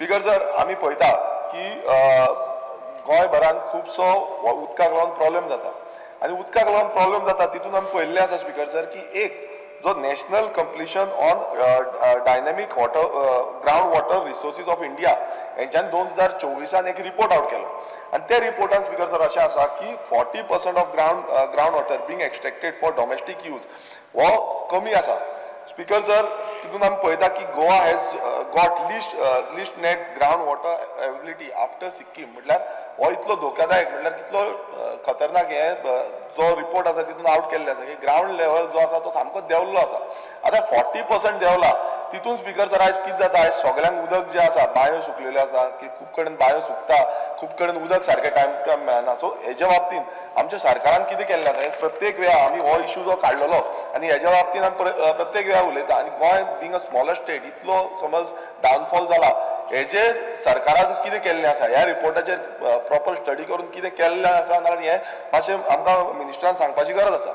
Speaker sir, आम्ही पळयता की गोंयभरान खुबसो उदकाक लागून प्रॉब्लेम जाता आनी उदकाक लागून प्रॉब्लेम जाता तितून आमी पळयल्लें आसा स्पीकर सर की एक जो national compilation on dynamic water ground water resources of India हेंच्यान 2024 एक रिपोर्ट आउट केलो आनी त्या रिपोर्टान स्पीकर सर अशें आसा की 40% of ground water being extracted for domestic use हो कमी आसा. स्पीकर सर, तितून आमी पळयता की Goa has got list net ground water availability after Sikkim. म्हटल्यार हो इतलो धोकादायक, म्हटल्यार कितलो खतरनाक हे जो रिपोर्ट आसा तितून आउट केल्ले आसा की ग्रावंड लेवल जो आसा तो सामको देंवल्लो आसा. आतां 40% देंवला तितून स्पीकर सर आयज कितें जाता, आयज सगळ्यांक उदक जे आसा बांयो सुकलेल्यो आसा की खूब कडेन बांयो सुकता, खूब कडेन उदक सारकें टायम टू टायम मेळना. सो हेज्या बाबतींत आमच्या सरकारान कितें केल्लें आसा, प्रत्येक वेळा आमी हो इश्यू जो काडलेलो आनी हेज्या बाबतींत आमी प्रत्येक वेळा उलयता आनी Goa being a smaller state इतलो समज डावनफॉल जाला हेजेर सरकारान कितें केल्लें आसा, ह्या रिपोर्टाचेर प्रॉपर स्टडी करून कितें केल्लें आसा, नाजाल्यार हें मातशें आमकां मिनिस्टरान सांगपाची गरज आसा.